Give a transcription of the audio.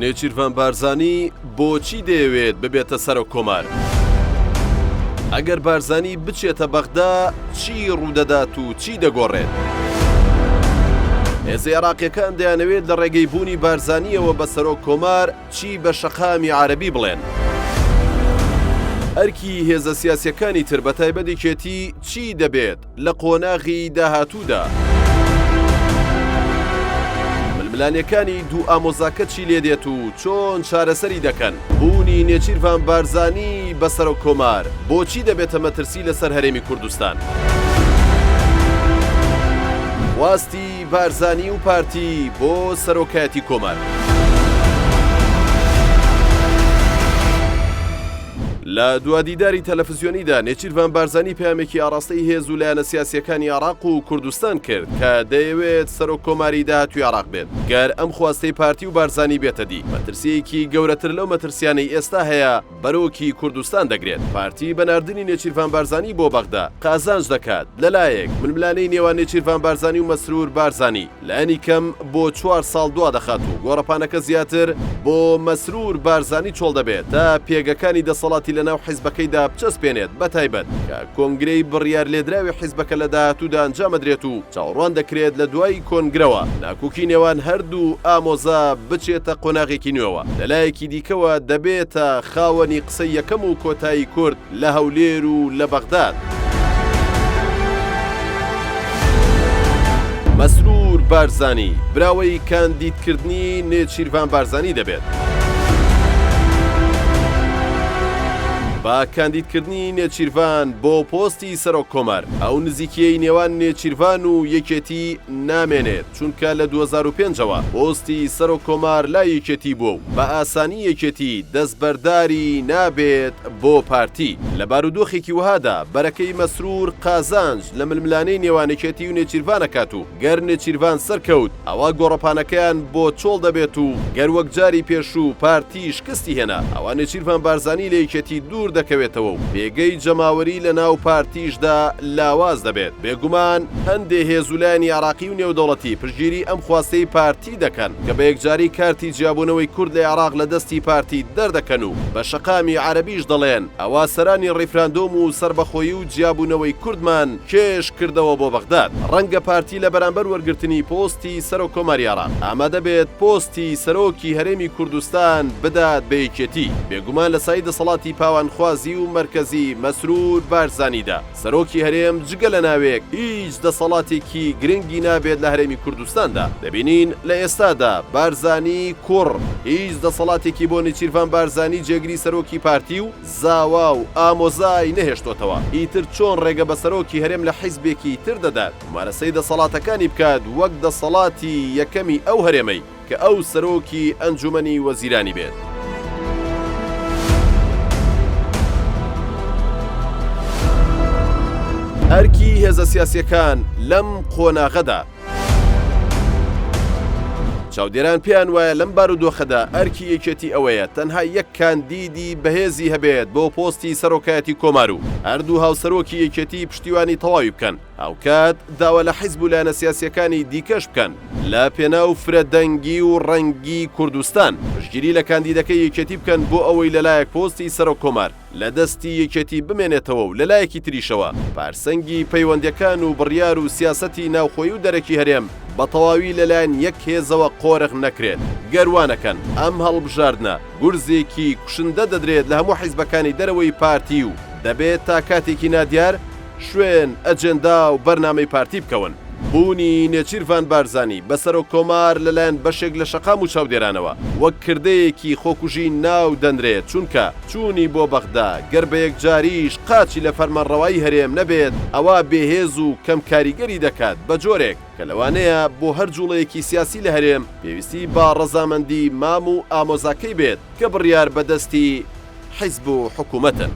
نێچیروان بارزانی بۆچی دەیەوێت ببێتە سەرۆک کۆمار؟ ئەگەر بارزانی بچێتە بەغدا چی ڕوودەدات و چی دەگۆڕێت؟ هێزە عێراقیەکان دەیانەوێت لە ڕێگەی بوونی بارزانیەوە بە سەرۆک کۆمار چی بە شەقامی عەرەبی بڵێن؟ ئەرکی هێزە سیاسیەکانی تر بە تایبەتێتی چی دەبێت لە قۆناغی داهاتوودا؟ ململانیەکانی دوو ئامۆزاکە چی لێدێت و چۆن چارەسەری دەکەن؟ بوونی نێچیروان بارزانی بە سەرۆک کۆمار بۆچی دەبێتە مەترسی لەسەر هەرێمی کوردستان؟ واستی بارزانی و پارتی بۆ سەرۆکایەتی کۆمار. لە دوادیداری تەلەڤیزیۆنیدا نێچیروان بارزانی پەیامێکی ئاڕاستەی هێز و لایەنە سیاسیەکانی عێراق و کوردستان کرد کە دەیەوێت سەرۆک کۆماری داهاتووی عێراق بێت. گەر ئەم خواستەی پارتی و بارزانی بێتە دی، مەترسیەکی گەورەتر لەو مەترسیانەی ئێستا هەیە بەرۆکی کوردستان دەگرێت. پارتی بەناردنی نێچیروان بارزانی بۆ بەغدا قازانج دەکات لەلایەک ململانەی نێوان نێچیروان بارزانی و مەسرور بارزانی لایەنی کەم بۆ 4 ساڵ دوا دەخات و گۆڕەپانەکە زیاتر بۆ مەسرور بارزانی چۆڵ دەبێت تا پێگەکانی دەسەڵاتی لەناو حیزبەکەیدا بچەسپێنێت بەتایبەت کە کۆنگرەی بڕیار لێدراوی حیزبەکە لە داهاتوودا ئەنجامەدرێت و چاوەڕوان دەکرێت لە دوای کۆنگرەوە ناکۆکی نێوان هەردوو ئامۆزا بچێتە قۆناغێکی نوێوە. لەلایەکی دیکەوە دەبێتە خاوەنی قسەی یەکەم و کۆتایی کورد لە هەولێر و لە بەغداد. مەسرور بارزانی براوەی کاندیدکردنی نێچیروان بارزانی دەبێت. با کاندیدکردنی نێچیروان بۆ پۆستی سەرۆک کۆمار ئەو نزیکیەی نێوان نێچیروان و یەکێتی نامێنێت، چونکە لە 2005ەوە پۆستی سەرۆک کۆمار لا یەکێتی بوو و بە ئاسانی یەکێتی دەستبەرداری نابێت بۆ پارتی. لە بارودۆخێکی وهادا بەرەکەی مەسرور قازانج لە ململانەی نێوانێکێتی و نێچیروان ئەکات و گەر نێچیروان سەرکەوت ئەوە گۆڕەپانەکەیان بۆ چۆڵ دەبێت و گەر وەک جاری پێشوو پارتی شکستی هێنا ئەوە نێچیروان بارزانی لە یەکێتی دوور دەکەوێتەوە و بێگەی جەماوەری لە ناو پارتیشدا لاواز دەبێت. بێگومان هەندێک هێزولانی عێراقی و نێودەوڵەتی پشتگیری ئەم خواستەی پارتی دەکەن کە بە یەکجاری کارتی جیابوونەوەی کورد لە عێراق لە دەستی پارتی دەردەکەن و بە شەقامی عەرەبیش دەڵێن ئەوا سەرانی ڕیفراندۆم و سربەخۆیی و جیابوونەوەی کوردمان کێش کردەوە بۆ بەغداد. ڕەنگە پارتی لە بەرامبەر وەرگرتنی پۆستی سەرۆک کۆماری عێراق ئامادە بێت پۆستی سەرۆکی هەرێمی کوردستان بدات بە یەکێتی. بێگومان لە سای دەسەڵاتی پاوانخوازی و مەرکەزی مەسرور بارزانیدا سەرۆکی هەرێم جگە لە ناوێک هیچ دەسەڵاتێکی گرنگی نابێت لە هەرێمی کوردستاندا. دەبینین لە ئێستادا بارزانی کوڕ هیچ دەسەڵاتێکی بۆ نێچیروان بارزانی جێگری سەرۆکی پارتی و زاوا و ئامۆزای نەهێشتۆتەوە. ئیتر چۆن ڕێگە بە سەرۆکی هەرێم لە حیزبێکی تر دەدات مارەسەی دەسەڵاتەکانی بکات وەک دەسەڵاتی یەکەمی ئەو هەرێمەی کە ئەو سەرۆکی ئەنجومەنی وەزیرانی بێت. ئەرکی هێزە سیاسیەکان لەم قۆناغەدا چاودێران پێیان وایە لەم بارودۆخەدا ئەرکی یەکێتی ئەوەیە تەنها یەک کاندیدی بەهێزی هەبێت بۆ پۆستی سەرۆکایەتی کۆمار و هەردوو هاوسەرۆکی یەکێتی پشتیوانی تەواوی بکەن. هاوکات داوا لە حیزب و لایەنە سیاسیەکانی دیکەش بکەن لە پێناو فرەدەنگی و ڕەنگی کوردستان. پشتگیری لە کاندیدەکەی یەکێتی بکەن بۆ ئەوەی لەلایەک پۆستی سەرۆک کۆمار لە دەستی یەکێتی بمێنێتەوە و لەلایەکی تریشەوە پارسەنگی پەیوەندیەکان و بڕیار و سیاسەتی ناوخۆیی و دەرەکی هەرێم بە تەواوی لەلایەن یەک هێزەوە قۆرغ نەکرێت. گەروانەکەن ئەم هەڵبژاردنە گورزێکی کوشندە دەدرێت لە هەموو حیزبەکانی دەرەوەی پارتی و دەبێت تا کاتێکی نادیار شوێن ئەجێندا و بەرنامەی پارتی بکەون. بوونی نێچیروان بارزانی بە سەرۆک کۆمار لەلایەن بەشێک لە شەقام و چاودێرانەوە وەک کردەیەکی خۆکوژی ناو دەنرێت، چونکە چوونی بۆ بەغدا گەر بە یەکجاریش قاچی لە فەرمانڕەوایی هەرێم نەبێت ئەوە بێهێز و کەم کاریگەری دەکات بە جۆرێک کە لەوانەیە بۆ هەر جوڵەیەکی سیاسی لە هەرێم پێویستی با ڕەزامەندی مام و ئامۆزاکەی بێت کە بڕیار بەدەستی حیزب و حکوومەتن.